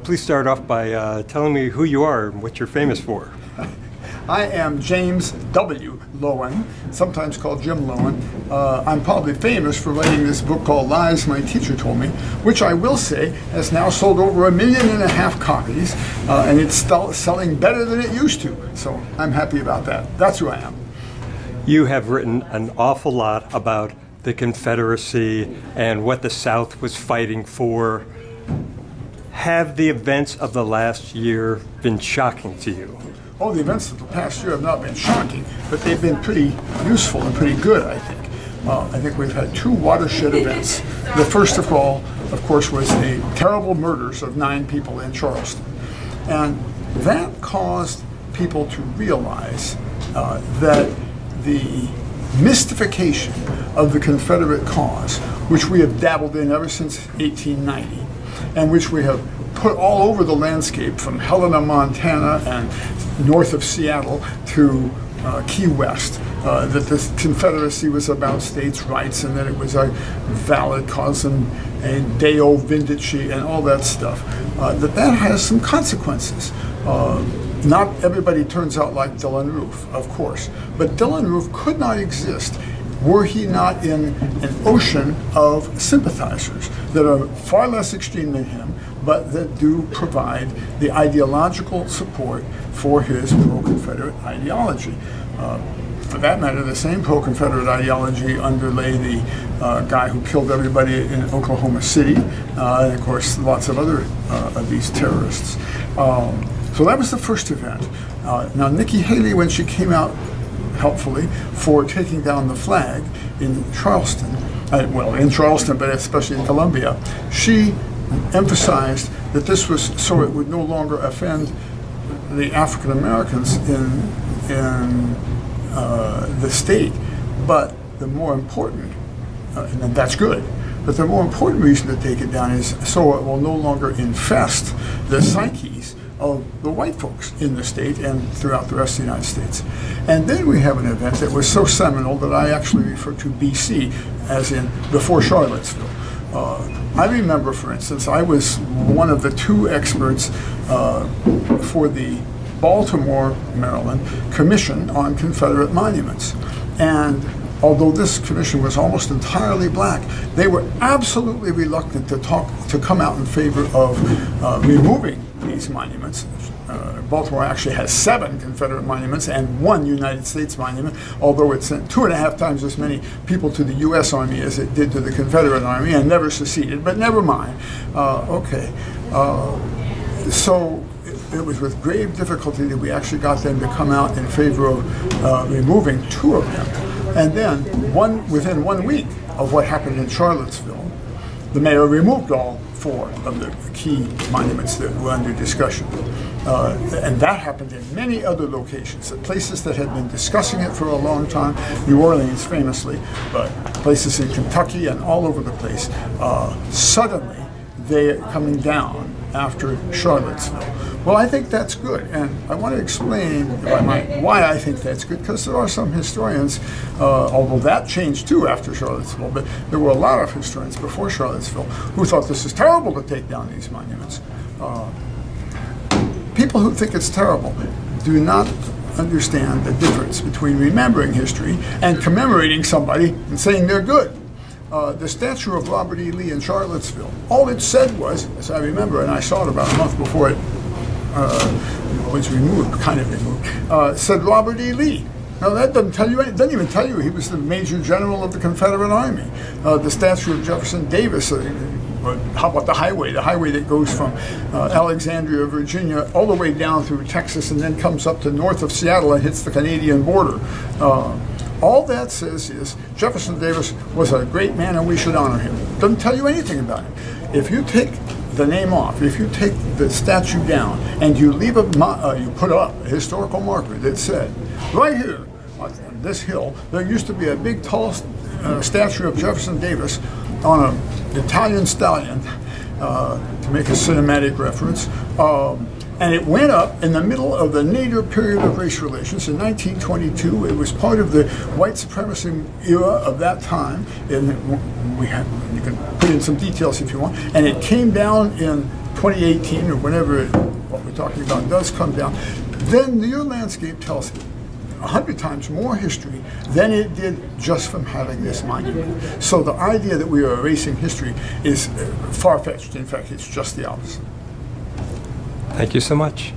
Please start off by telling me who you are and what you're famous for. I am James W. Lowen, sometimes called Jim Lowen. I'm probably famous for writing this book called Lies My Teacher Told Me, which I will say has now sold over 1.5 million copies, and it's still selling better than it used to. So I'm happy about that. That's who I am. You have written an awful lot about the Confederacy and what the South was fighting for. Have the events of the last year been shocking to you? Oh, the events of the past year have not been shocking, but they've been pretty useful and pretty good, I think. I think we've had two watershed events. The first of all, of course, was the terrible murders of 9 people in Charleston. And that caused people to realize that the mystification of the Confederate cause, which we have dabbled in ever since 1890, and which we have put all over the landscape from Helena, Montana, and north of Seattle to Key West, that the Confederacy was about states' rights and that it was a valid cause and Deo Vindici and all that stuff, that has some consequences. Not everybody turns out like Dylann Roof, of course, but Dylann Roof could not exist were he not in an ocean of sympathizers that are far less extreme than him, but that do provide the ideological support for his pro-Confederate ideology. For that matter, the same pro-Confederate ideology underlay the guy who killed everybody in Oklahoma City, and of course lots of other of these terrorists. So that was the first event. Now Nikki Haley, when she came out helpfully for taking down the flag in Charleston, in Charleston, but especially in Columbia, she emphasized that this was so it would no longer offend the African Americans in the state. But the more important, and that's good, but the more important reason to take it down is so it will no longer infest the psyches of the white folks in the state and throughout the rest of the United States. And then we have an event that was so seminal that I actually refer to BC as in before Charlottesville. I remember, for instance, I was one of the 2 experts for the Baltimore, Maryland Commission on Confederate Monuments. And although this commission was almost entirely black, they were absolutely reluctant to come out in favor of removing these monuments. Baltimore actually has 7 Confederate monuments and 1 United States monument, although it sent 2.5 times as many people to the U.S. Army as it did to the Confederate Army and never seceded, but never mind. So it was with grave difficulty that we actually got them to come out in favor of removing 2 of them. And then within 1 week of what happened in Charlottesville, the mayor removed all 4 of the key monuments that were under discussion. And that happened in many other locations, places that had been discussing it for a long time, New Orleans famously, but places in Kentucky and all over the place. Suddenly, they are coming down after Charlottesville. Well, I think that's good, and I want to explain why I think that's good, because there are some historians, although that changed too after Charlottesville, but there were a lot of historians before Charlottesville who thought this is terrible to take down these monuments. People who think it's terrible do not understand the difference between remembering history and commemorating somebody and saying they're good. The statue of Robert E. Lee in Charlottesville, all it said was, as I remember, and I saw it about a month before it was removed, said Robert E. Lee. Now that doesn't tell you, it doesn't even tell you he was the Major General of the Confederate Army. The statue of Jefferson Davis, how about the highway that goes from Alexandria, Virginia, all the way down through Texas and then comes up to north of Seattle and hits the Canadian border. All that says is Jefferson Davis was a great man and we should honor him. Doesn't tell you anything about him. If you take the name off, if you take the statue down and you leave you put up a historical marker that said, right here on this hill, there used to be a big tall statue of Jefferson Davis on an Italian stallion, to make a cinematic reference. And it went up in the middle of the nadir period of race relations in 1922. It was part of the white supremacy era of that time. And you can put in some details if you want. And it came down in 2018 or whenever what we're talking about does come down, then your landscape tells 100 times more history than it did just from having this monument. So the idea that we are erasing history is far-fetched. In fact, it's just the opposite. Thank you so much.